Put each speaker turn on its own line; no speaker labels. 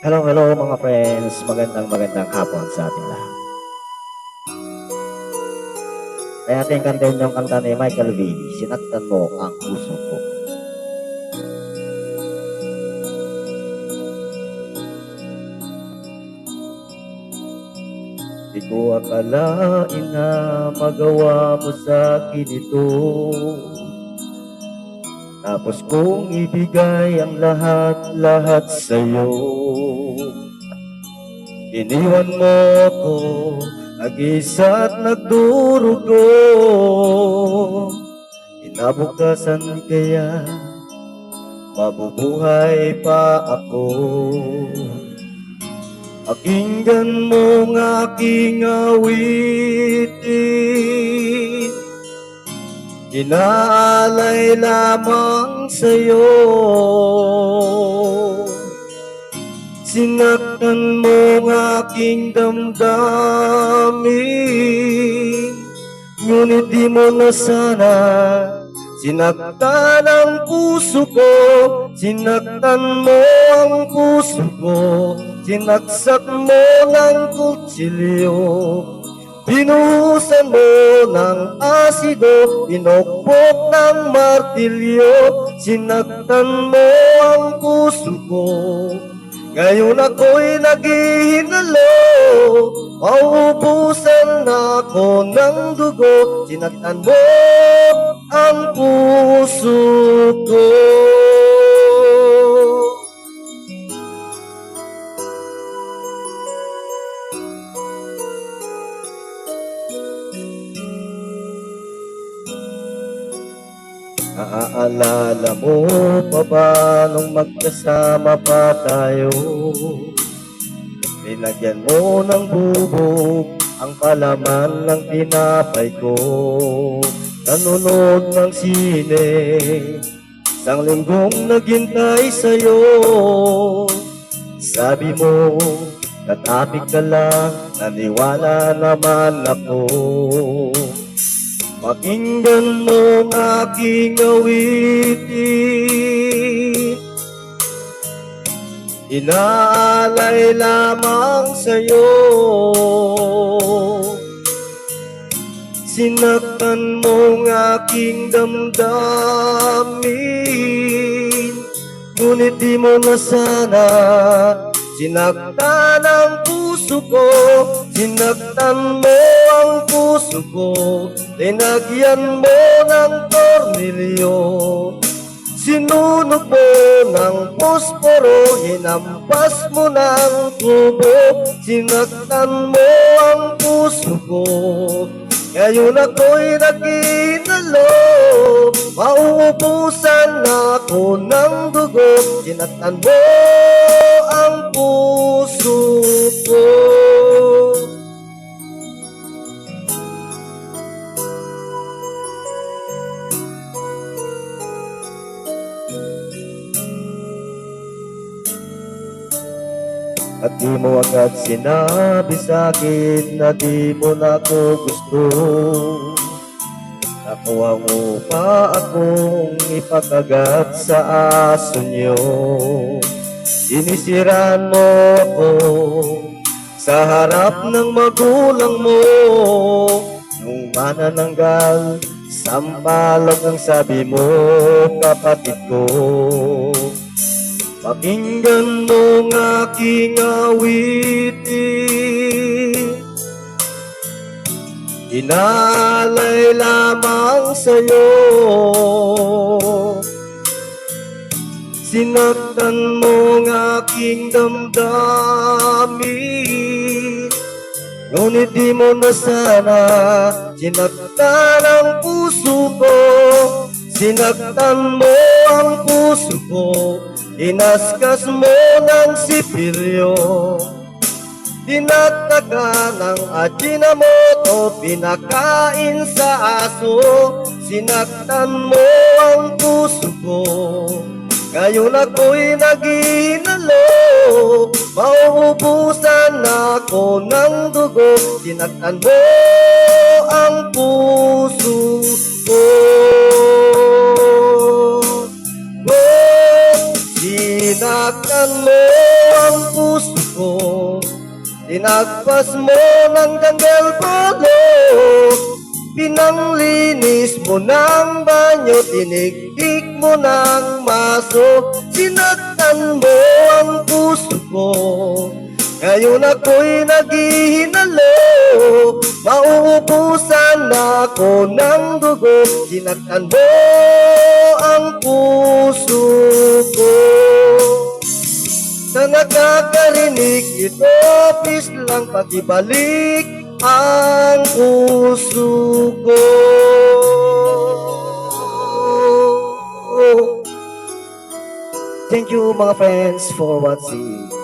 Hello, hello mga friends. Magandang hapon sa ating lahat. Kaya ating kantahin yung kanta ni Michael V. Sinaktan mo ang puso ko. Di ko akalain na magawa mo sa akin ito. Tapos kong ibigay ang lahat sa'yo. Iniwan mo ako, nag-isa at nagdurugo. Inabukasan kaya, mabubuhay pa ako. Pakinggan mo ng aking awitin, inaalay lamang sa'yo. Sinaktan mo ng aking damdamin, ngunit di mo na sana sinaktan ang puso ko. Sinaktan mo ang puso ko, sinaksak mo ng kutsilyo. Binuhusan mo ng asido, inokpok ng martilyo. Sinaktan mo ang puso ko, ngayon ako'y naghihinalo. Mauubusan na ako ng dugo. Sinaktan mo ang puso ko. Naaalala mo pa ba nung magkasama pa tayo? Nilagyan mo ng bubog ang palaman ng tinapay ko. Nanonood ng sine, isang linggong naghintay sa'yo. Sabi mo, natapik ka lang, naniwala naman ako. Pakinggan mo ng aking awitin, inaalay lamang sa'yo. Sinaktan mo ng aking damdamin, ngunit di mo na sana sinaktan ang puso ko. Sinaktan mo ang puso ko, linagyan mo ng tornilyo. Sinunog mo ng posporo, hinampas mo ng tubo. Sinaktan mo ang puso ko, ngayon ako'y naghinalo. Mauubusan na ako ng dugo. Sinaktan mo ang puso ko. At di mo agad sinabi sa'kin na di mo na ako gusto. Nakuha mo pa akong ipakagat sa aso niyo. Sinisiran mo ako sa harap ng magulang mo. Nung manananggal, sampalok ang sabi mo, kapatid ko. Pakinggan mo ng aking awitin, inaalay lamang sa'yo. Sinaktan mo ng aking damdamin, ngunit di mo na sana sinaktan ang puso ko. Sinaktan mo ang puso ko, inaskas mo ng sipilyo. Dinagdaga ng ajinomoto, pinakain sa aso. Sinaktan mo ang puso ko, ngayon ako'y naghinalo. Mauubusan na ako ng dugo. Sinaktan mo ang puso ko. Sinaktan Sinaktan mo ang puso ko, tinagpas mo ng kandel polo, pinanglinis mo ng banyo, tinigpik mo ng maso. Sinaktan mo ang puso ko, ngayon ako'y naghihinalo, mauubusan ako ng dugo. Sinaktan mo ang puso ko. Sa nakakarinig ito, please lang pakibalik ang puso ko. Thank you mga friends for watching.